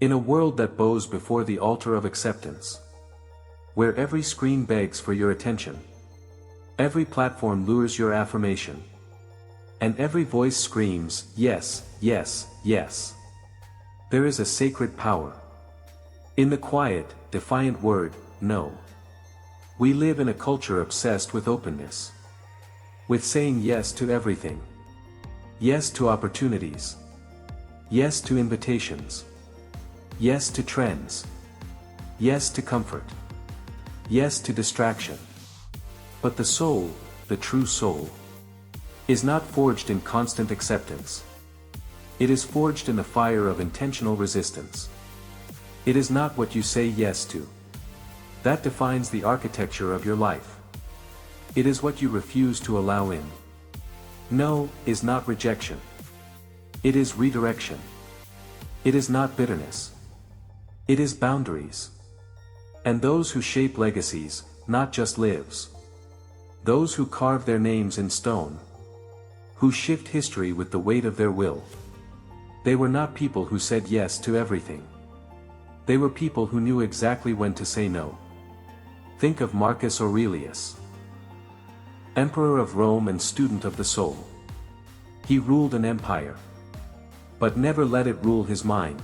In a world that bows before the altar of acceptance, where every screen begs for your attention, every platform lures your affirmation, and every voice screams, yes, yes, yes, there is a sacred power in the quiet, defiant word, no. We live in a culture obsessed with openness, with saying yes to everything. Yes to opportunities. Yes to invitations. Yes to trends. Yes to comfort. Yes to distraction. But the soul, the true soul, is not forged in constant acceptance. It is forged in the fire of intentional resistance. It is not what you say yes to that defines the architecture of your life. It is what you refuse to allow in. No is not rejection. It is redirection. It is not bitterness. It is boundaries. And those who shape legacies, not just lives. Those who carve their names in stone. Who shift history with the weight of their will. They were not people who said yes to everything. They were people who knew exactly when to say no. Think of Marcus Aurelius, Emperor of Rome and student of the soul. He ruled an empire, but never let it rule his mind.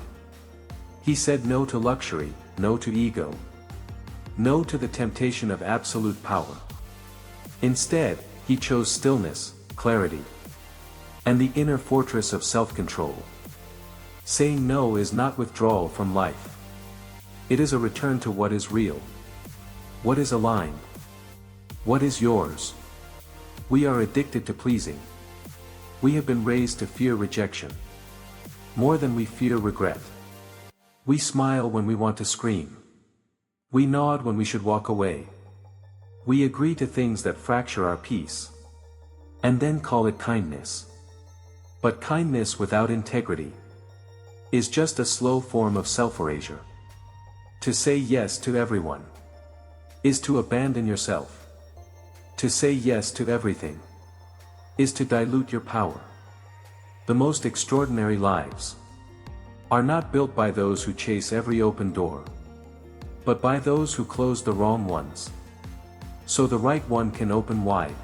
He said no to luxury, no to ego, no to the temptation of absolute power. Instead, he chose stillness, clarity, and the inner fortress of self-control. Saying no is not withdrawal from life. It is a return to what is real. What is aligned? What is yours? We are addicted to pleasing. We have been raised to fear rejection more than we fear regret. We smile when we want to scream. We nod when we should walk away. We agree to things that fracture our peace, and then call it kindness. But kindness without integrity is just a slow form of self-erasure. To say yes to everyone is to abandon yourself. To say yes to everything is to dilute your power. The most extraordinary lives are not built by those who chase every open door, but by those who close the wrong ones, so the right one can open wide.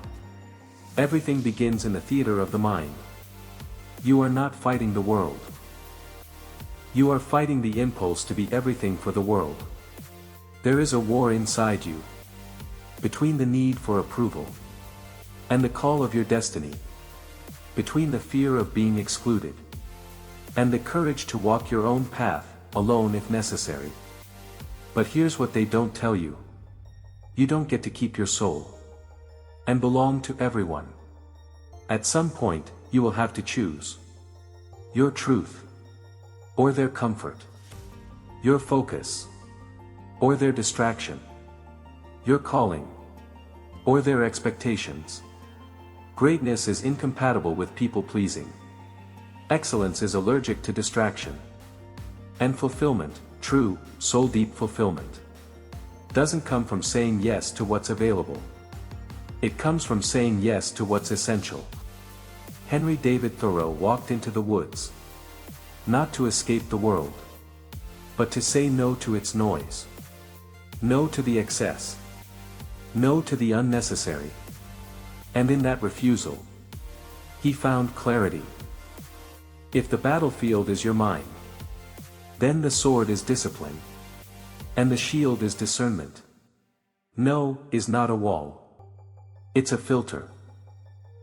Everything begins in the theater of the mind. You are not fighting the world. You are fighting the impulse to be everything for the world. There is a war inside you, between the need for approval and the call of your destiny, between the fear of being excluded and the courage to walk your own path, alone if necessary. But here's what they don't tell you. You don't get to keep your soul and belong to everyone. At some point, you will have to choose your truth or their comfort, your focus or their distraction, your calling or their expectations. Greatness is incompatible with people-pleasing. Excellence is allergic to distraction. And fulfillment, true, soul-deep fulfillment, doesn't come from saying yes to what's available. It comes from saying yes to what's essential. Henry David Thoreau walked into the woods, not to escape the world, but to say no to its noise. No to the excess. No to the unnecessary. And in that refusal, he found clarity. If the battlefield is your mind, then the sword is discipline, and the shield is discernment. No is not a wall. It's a filter.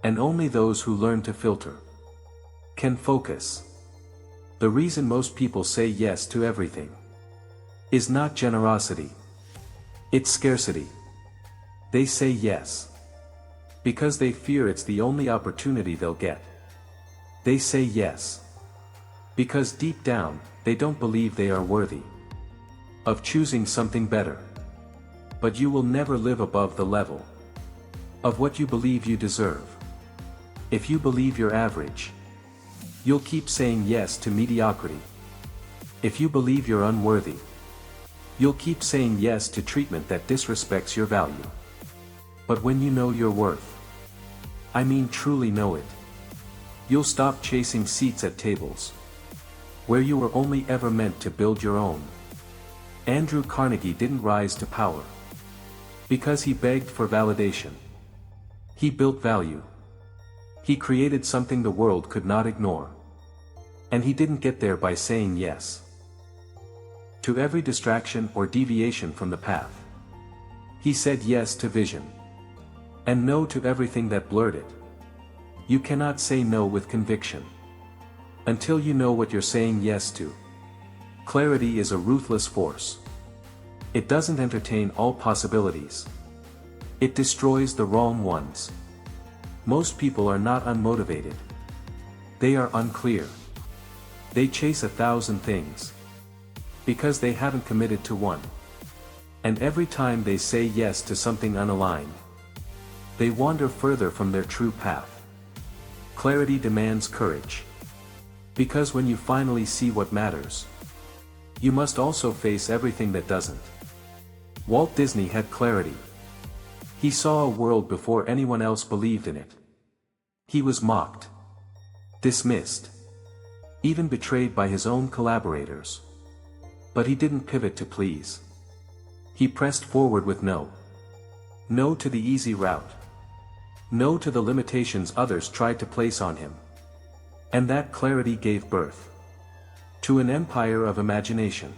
And only those who learn to filter can focus. The reason most people say yes to everything is not generosity. It's scarcity. They say yes because they fear it's the only opportunity they'll get. They say yes because deep down, they don't believe they are worthy of choosing something better. But you will never live above the level of what you believe you deserve. If you believe you're average, you'll keep saying yes to mediocrity. If you believe you're unworthy, you'll keep saying yes to treatment that disrespects your value. But when you know your worth, I mean truly know it, you'll stop chasing seats at tables. where you were only ever meant to build your own. Andrew Carnegie didn't rise to power because he begged for validation. He built value. He created something the world could not ignore. And he didn't get there by saying yes to every distraction or deviation from the path. He said yes to vision and no to everything that blurred it. You cannot say no with conviction until you know what you're saying yes to. Clarity is a ruthless force. It doesn't entertain all possibilities. It destroys the wrong ones. Most people are not unmotivated. They are unclear. They chase 1,000 things because they haven't committed to one. And every time they say yes to something unaligned, they wander further from their true path. Clarity demands courage. Because when you finally see what matters, you must also face everything that doesn't. Walt Disney had clarity. He saw a world before anyone else believed in it. He was mocked, dismissed, even betrayed by his own collaborators. But he didn't pivot to please. He pressed forward with no. No to the easy route. No to the limitations others tried to place on him. And that clarity gave birth to an empire of imagination.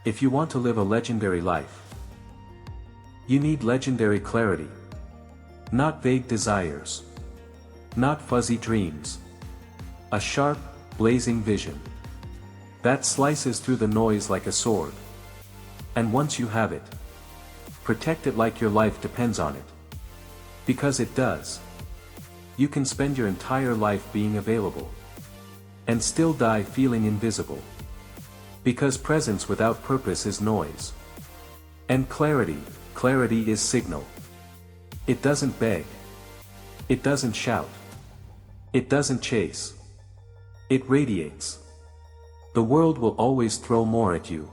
If you want to live a legendary life, you need legendary clarity. Not vague desires. Not fuzzy dreams. A sharp, blazing vision that slices through the noise like a sword. And once you have it, protect it like your life depends on it. Because it does. You can spend your entire life being available and still die feeling invisible. Because presence without purpose is noise. And clarity is signal. It doesn't beg. It doesn't shout. It doesn't chase. It radiates. The world will always throw more at you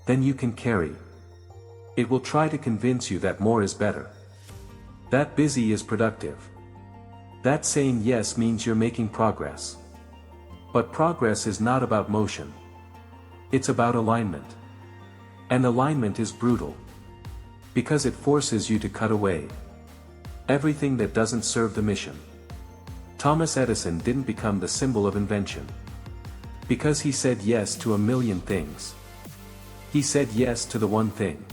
than you can carry. It will try to convince you that more is better. That busy is productive. That saying yes means you're making progress. But progress is not about motion. It's about alignment. And alignment is brutal. Because it forces you to cut away everything that doesn't serve the mission. Thomas Edison didn't become the symbol of invention because he said yes to a million things. He said yes to the one thing.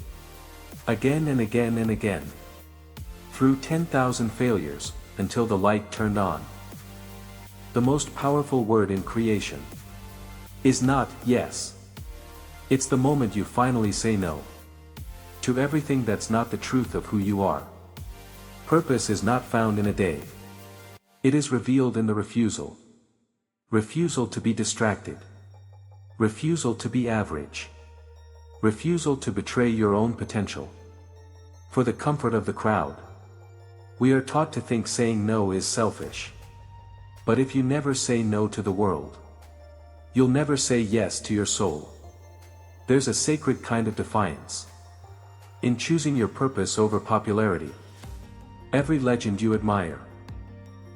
Again and again and again. Through 10,000 failures, until the light turned on. The most powerful word in creation is not yes. It's the moment you finally say no to everything that's not the truth of who you are. Purpose is not found in a day. It is revealed in the refusal. Refusal to be distracted. Refusal to be average. Refusal to betray your own potential for the comfort of the crowd. We are taught to think saying no is selfish. But if you never say no to the world, you'll never say yes to your soul. There's a sacred kind of defiance in choosing your purpose over popularity. Every legend you admire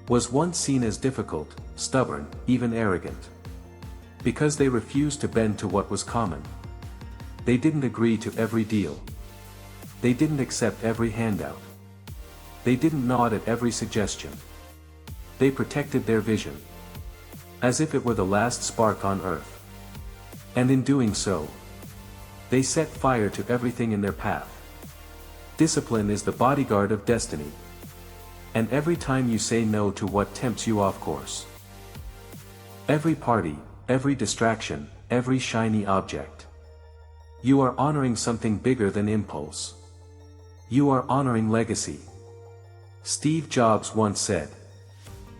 was once seen as difficult, stubborn, even arrogant. Because they refused to bend to what was common. They didn't agree to every deal. They didn't accept every handout. They didn't nod at every suggestion. They protected their vision as if it were the last spark on earth. And in doing so, they set fire to everything in their path. Discipline is the bodyguard of destiny. And every time you say no to what tempts you off course, every party, every distraction, every shiny object, you are honoring something bigger than impulse. You are honoring legacy. Steve Jobs once said,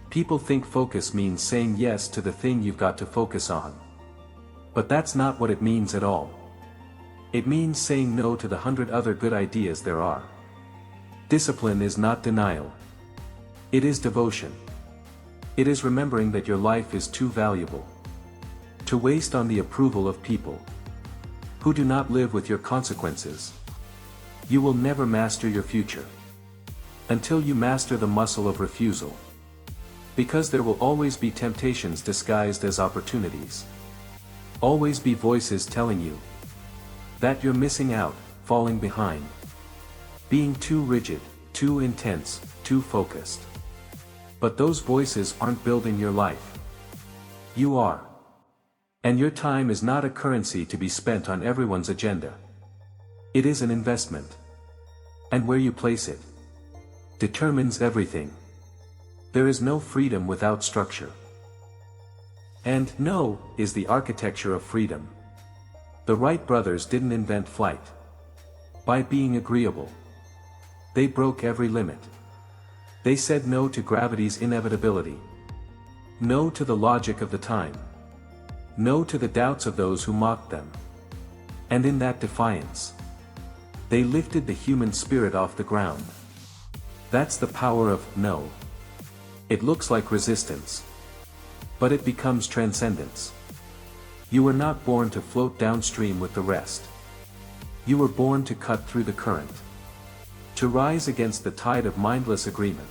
"People think focus means saying yes to the thing you've got to focus on. But that's not what it means at all. It means saying no to the 100 other good ideas there are." Discipline is not denial. It is devotion. It is remembering that your life is too valuable to waste on the approval of people who do not live with your consequences. You will never master your future until you master the muscle of refusal. Because there will always be temptations disguised as opportunities. always be voices telling you that you're missing out, falling behind, being too rigid, too intense, too focused. But those voices aren't building your life. You are. And your time is not a currency to be spent on everyone's agenda. It is an investment. And where you place it determines everything. There is no freedom without structure. And no is the architecture of freedom. The Wright brothers didn't invent flight by being agreeable. They broke every limit. They said no to gravity's inevitability. No to the logic of the time. No to the doubts of those who mocked them. And in that defiance, they lifted the human spirit off the ground. That's the power of no. It looks like resistance, but it becomes transcendence. You were not born to float downstream with the rest. You were born to cut through the current, to rise against the tide of mindless agreement,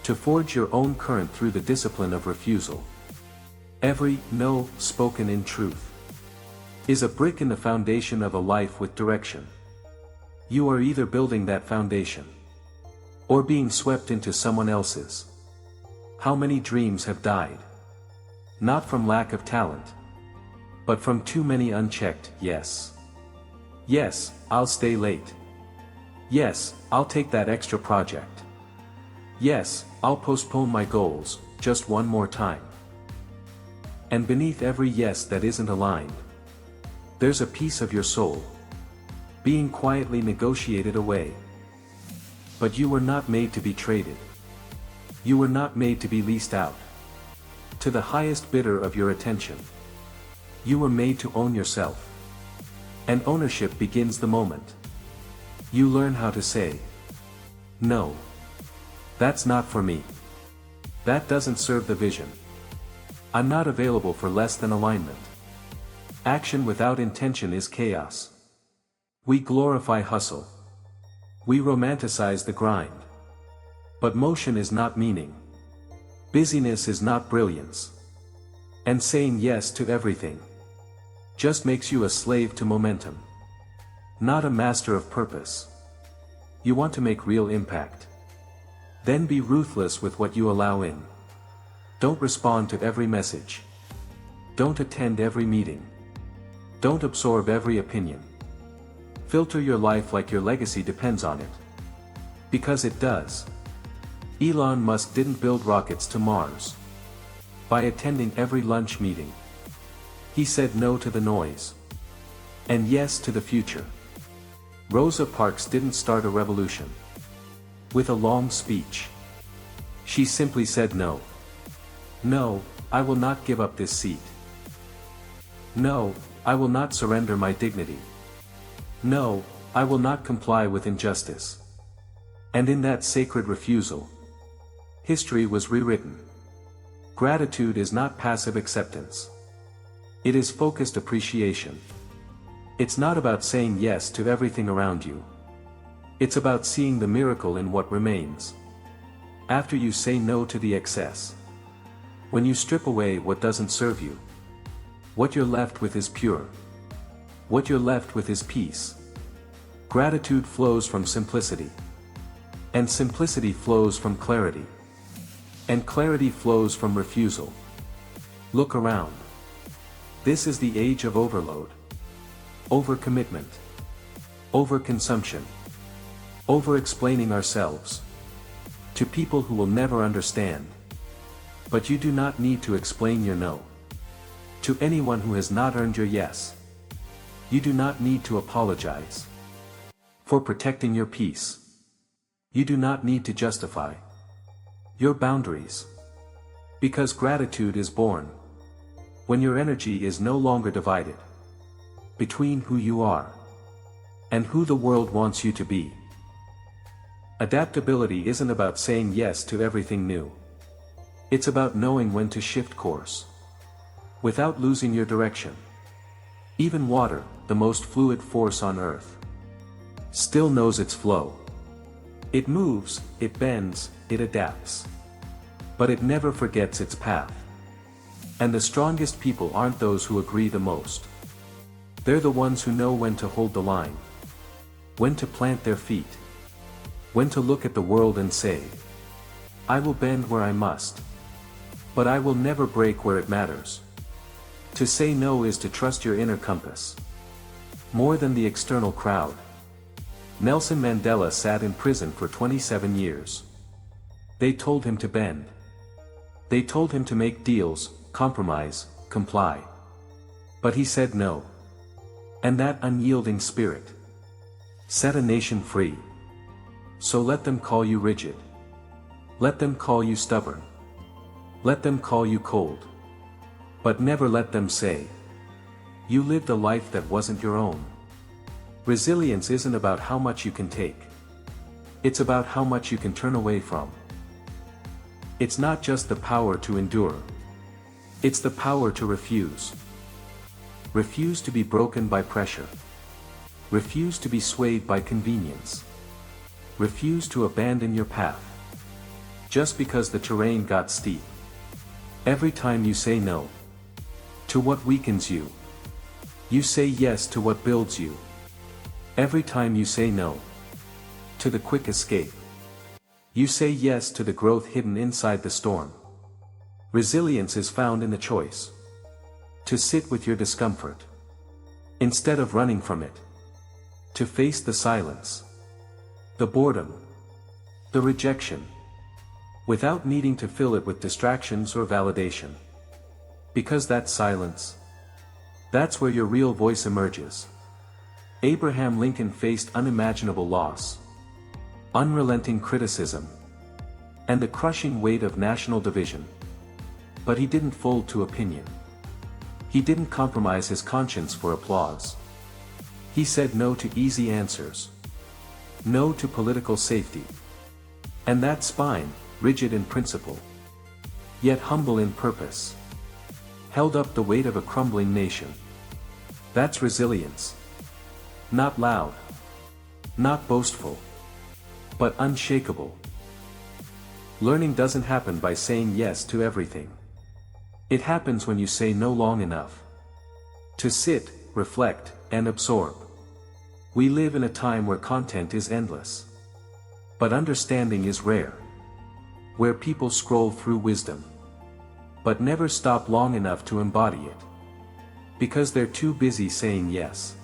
to forge your own current through the discipline of refusal. Every no spoken in truth is a brick in the foundation of a life with direction. You are either building that foundation or being swept into someone else's. How many dreams have died? Not from lack of talent, but from too many unchecked yes. Yes, I'll stay late. Yes, I'll take that extra project. Yes, I'll postpone my goals, just one more time. And beneath every yes that isn't aligned, there's a piece of your soul being quietly negotiated away. But you were not made to be traded. You were not made to be leased out to the highest bidder of your attention. You were made to own yourself. And ownership begins the moment you learn how to say, no, that's not for me. That doesn't serve the vision. I'm not available for less than alignment. Action without intention is chaos. We glorify hustle. We romanticize the grind. But motion is not meaning. Busyness is not brilliance. And saying yes to everything just makes you a slave to momentum, not a master of purpose. You want to make real impact? Then be ruthless with what you allow in. Don't respond to every message. Don't attend every meeting. Don't absorb every opinion. Filter your life like your legacy depends on it. Because it does. Elon Musk didn't build rockets to Mars by attending every lunch meeting. He said no to the noise and yes to the future. Rosa Parks didn't start a revolution with a long speech. She simply said no. No, I will not give up this seat. No, I will not surrender my dignity. No, I will not comply with injustice. And in that sacred refusal, history was rewritten. Gratitude is not passive acceptance. It is focused appreciation. It's not about saying yes to everything around you. It's about seeing the miracle in what remains after you say no to the excess. When you strip away what doesn't serve you, what you're left with is pure. What you're left with is peace. Gratitude flows from simplicity. And simplicity flows from clarity. And clarity flows from refusal. Look around. This is the age of overload. Overcommitment. Overconsumption. Over-explaining ourselves to people who will never understand. But you do not need to explain your no to anyone who has not earned your yes. You do not need to apologize for protecting your peace. You do not need to justify your boundaries. Because gratitude is born when your energy is no longer divided between who you are and who the world wants you to be. Adaptability isn't about saying yes to everything new. It's about knowing when to shift course without losing your direction. Even water, the most fluid force on earth, still knows its flow. It moves, it bends, it adapts. But it never forgets its path. And the strongest people aren't those who agree the most. They're the ones who know when to hold the line, when to plant their feet, when to look at the world and say, I will bend where I must, but I will never break where it matters. To say no is to trust your inner compass more than the external crowd. Nelson Mandela sat in prison for 27 years. They told him to bend. They told him to make deals, compromise, comply. But he said no. And that unyielding spirit set a nation free. So let them call you rigid. Let them call you stubborn. Let them call you cold. But never let them say, you lived a life that wasn't your own. Resilience isn't about how much you can take. It's about how much you can turn away from. It's not just the power to endure. It's the power to refuse. Refuse to be broken by pressure. Refuse to be swayed by convenience. Refuse to abandon your path just because the terrain got steep. Every time you say no to what weakens you, you say yes to what builds you. Every time you say no to the quick escape, you say yes to the growth hidden inside the storm. Resilience is found in the choice to sit with your discomfort instead of running from it, to face the silence, the boredom, the rejection, without needing to fill it with distractions or validation. Because that silence, that's where your real voice emerges. Abraham Lincoln faced unimaginable loss, unrelenting criticism, and the crushing weight of national division. But he didn't fold to opinion. He didn't compromise his conscience for applause. He said no to easy answers, no to political safety. And that spine, rigid in principle, yet humble in purpose, held up the weight of a crumbling nation. That's resilience. Not loud, not boastful, but unshakable. Learning doesn't happen by saying yes to everything. It happens when you say no long enough to sit, reflect, and absorb. We live in a time where content is endless, but understanding is rare. Where people scroll through wisdom, but never stop long enough to embody it. Because they're too busy saying yes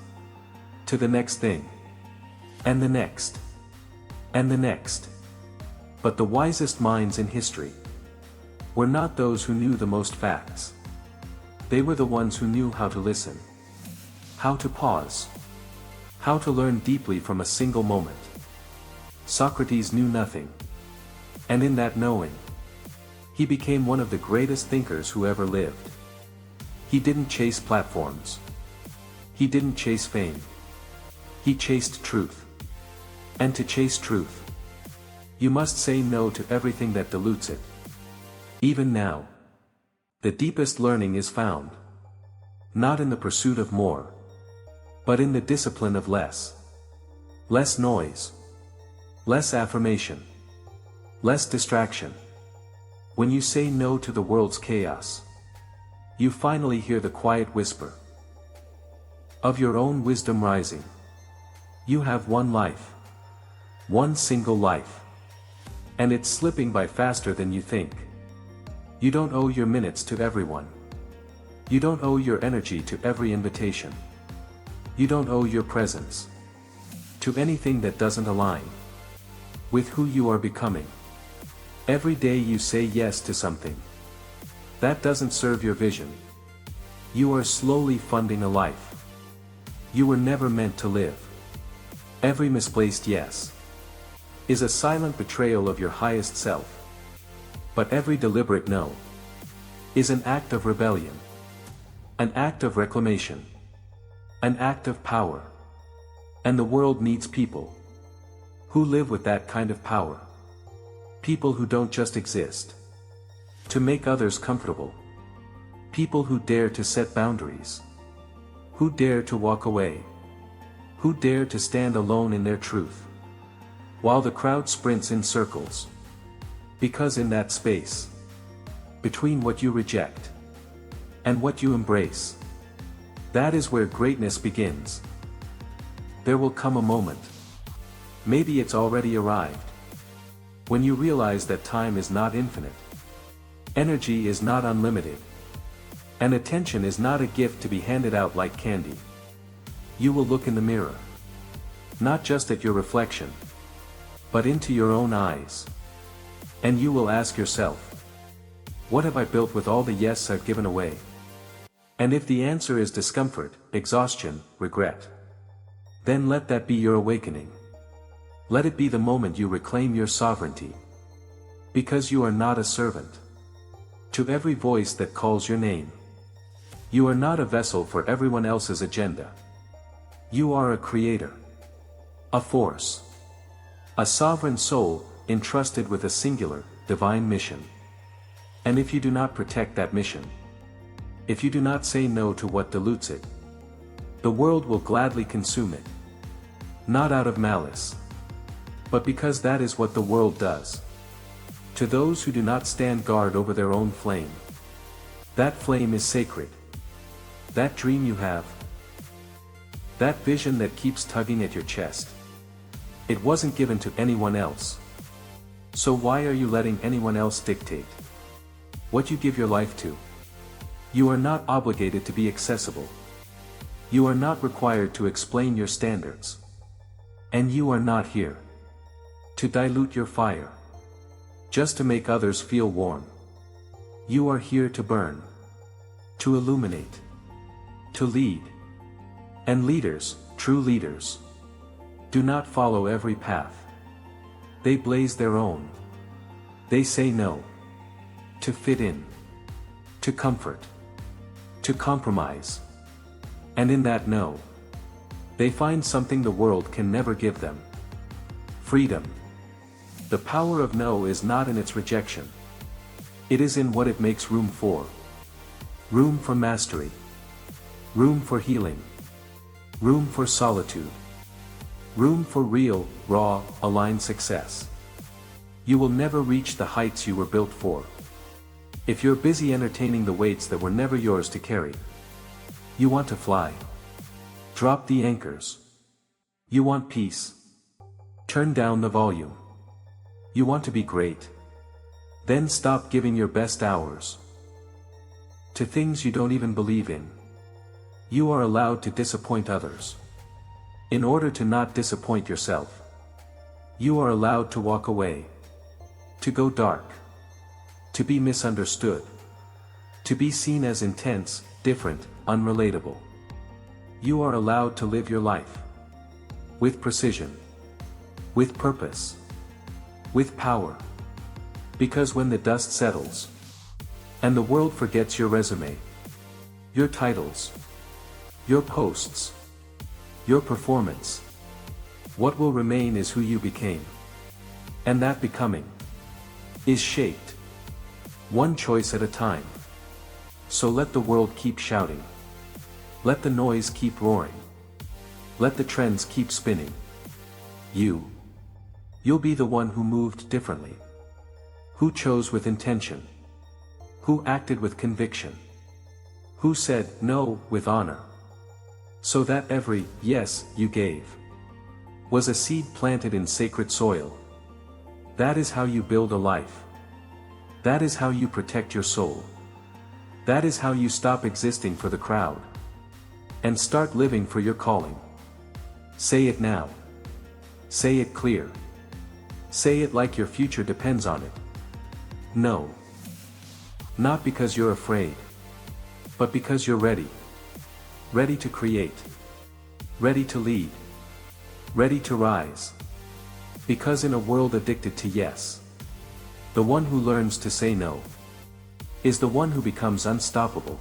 to the next thing, and the next, and the next. But the wisest minds in history were not those who knew the most facts. They were the ones who knew how to listen, how to pause, how to learn deeply from a single moment. Socrates knew nothing, and in that knowing, he became one of the greatest thinkers who ever lived. He didn't chase platforms. He didn't chase fame. He chased truth. And to chase truth, you must say no to everything that dilutes it. Even now, the deepest learning is found not in the pursuit of more, but in the discipline of less. Less noise, less affirmation, less distraction. When you say no to the world's chaos, you finally hear the quiet whisper of your own wisdom rising. You have one life, one single life, and it's slipping by faster than you think. You don't owe your minutes to everyone. You don't owe your energy to every invitation. You don't owe your presence to anything that doesn't align with who you are becoming. Every day you say yes to something that doesn't serve your vision, you are slowly funding a life you were never meant to live. Every misplaced yes is a silent betrayal of your highest self. But every deliberate no is an act of rebellion, an act of reclamation, an act of power. And the world needs people who live with that kind of power. People who don't just exist to make others comfortable. People who dare to set boundaries, who dare to walk away, who dare to stand alone in their truth, while the crowd sprints in circles. Because in that space between what you reject and what you embrace. That is where greatness begins. There will come a moment. Maybe it's already arrived. When you realize that time is not infinite. Energy is not unlimited. And attention is not a gift to be handed out like candy. You will look in the mirror. Not just at your reflection, but into your own eyes. And you will ask yourself, what have I built with all the yes I've given away? And if the answer is discomfort, exhaustion, regret, then let that be your awakening. Let it be the moment you reclaim your sovereignty. Because you are not a servant to every voice that calls your name. You are not a vessel for everyone else's agenda. You are a creator. A force. A sovereign soul, entrusted with a singular, divine mission. And if you do not protect that mission, if you do not say no to what dilutes it, the world will gladly consume it. Not out of malice, but because that is what the world does. To those who do not stand guard over their own flame. That flame is sacred. That dream you have. That vision that keeps tugging at your chest. It wasn't given to anyone else. So why are you letting anyone else dictate what you give your life to? You are not obligated to be accessible. You are not required to explain your standards. And you are not here to dilute your fire, just to make others feel warm. You are here to burn, to illuminate, to lead. And leaders, true leaders, do not follow every path. They blaze their own. They say no to fit in, to comfort, to compromise. And in that no, they find something the world can never give them. Freedom. The power of no is not in its rejection. It is in what it makes room for. Room for mastery. Room for healing. Room for solitude. Room for real, raw, aligned success. You will never reach the heights you were built for if you're busy entertaining the weights that were never yours to carry. You want to fly. Drop the anchors. You want peace. Turn down the volume. You want to be great. Then stop giving your best hours to things you don't even believe in. You are allowed to disappoint others in order to not disappoint yourself. You are allowed to walk away, to go dark, to be misunderstood, to be seen as intense, different, unrelatable. You are allowed to live your life with precision, with purpose, with power. Because when the dust settles, and the world forgets your resume, your titles, your posts, your performance, what will remain is who you became. And that becoming is shaped one choice at a time. So let the world keep shouting. Let the noise keep roaring. Let the trends keep spinning. You'll be the one who moved differently, who chose with intention, who acted with conviction, who said no with honor. So that every yes you gave was a seed planted in sacred soil. That is how you build a life. That is how you protect your soul. That is how you stop existing for the crowd and start living for your calling. Say it now. Say it clear. Say it like your future depends on it. No. Not because you're afraid, but because you're ready. Ready to create. Ready to lead. Ready to rise. Because in a world addicted to yes, the one who learns to say no is the one who becomes unstoppable.